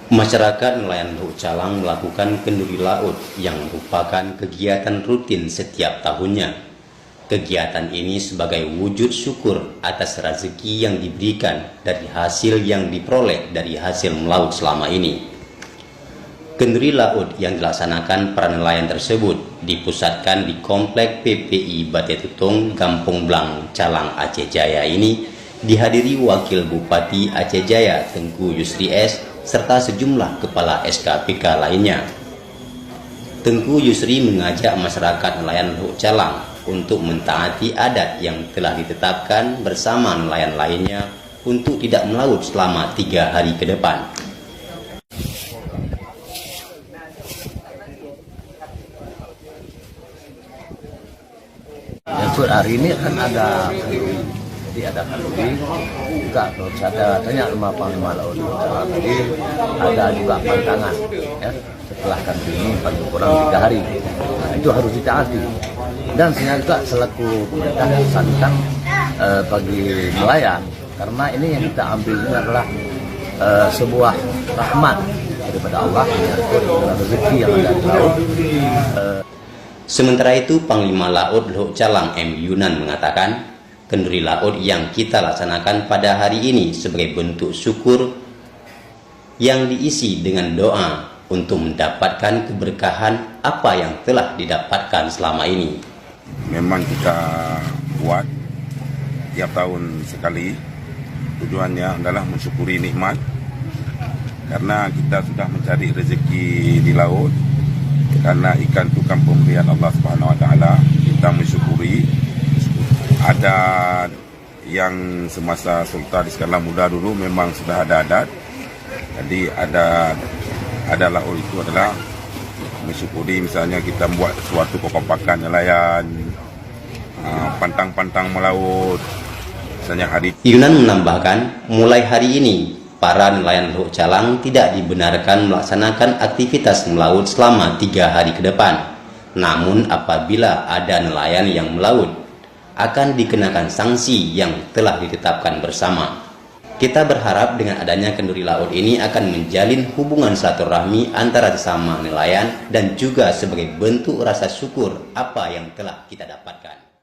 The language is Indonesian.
Masyarakat nelayan Lehuk Calang melakukan kenduri laut yang merupakan kegiatan rutin setiap tahunnya. Kegiatan ini sebagai wujud syukur atas rezeki yang diberikan dari hasil yang diperoleh dari hasil melaut selama ini. Kenduri laut yang dilaksanakan para nelayan tersebut dipusatkan di Komplek PPI Bate Tutung, Kampung Blang, Calang, Aceh Jaya ini dihadiri Wakil Bupati Aceh Jaya Tengku Yusri S serta sejumlah kepala SKPK lainnya. Tengku Yusri mengajak masyarakat nelayan Lehuk Calang untuk mentaati adat yang telah ditetapkan bersama nelayan lainnya untuk tidak melaut selama 3 hari ke depan. Untuk hari ini kan ada kenduri, jadi ada kenduri juga terus ada tanya sama Panglima Laut tadi ada juga pantangan ya, setelah kenduri ini paling kurang 3 hari. Nah, itu harus ditaati dan saya juga selaku pemerintah pesankan bagi nelayan karena ini yang kita ambil ini adalah sebuah rahmat daripada Allah menyangkut rezeki yang ada di laut. Sementara itu, Panglima Laut Lehuk Calang M. Yunan mengatakan, kenduri laut yang kita laksanakan pada hari ini sebagai bentuk syukur yang diisi dengan doa untuk mendapatkan keberkahan apa yang telah didapatkan selama ini. Memang kita buat tiap tahun sekali, tujuannya adalah mensyukuri nikmat karena kita sudah mencari rezeki di laut. Karena ikan itu kan pemberian Allah Subhanahu Wa Taala, kita mensyukuri. Ada yang semasa Sultan Iskandar Muda dulu memang sudah ada adat. Jadi ada laut itu adalah mensyukuri, misalnya kita buat suatu kekompakan nelayan, pantang-pantang melaut. Misalnya hari Yunan menambahkan, mulai hari ini para nelayan Lehuk Calang tidak dibenarkan melaksanakan aktivitas melaut selama 3 hari ke depan. Namun apabila ada nelayan yang melaut, akan dikenakan sanksi yang telah ditetapkan bersama. Kita berharap dengan adanya kenduri laut ini akan menjalin hubungan silaturahmi antara sesama nelayan dan juga sebagai bentuk rasa syukur apa yang telah kita dapatkan.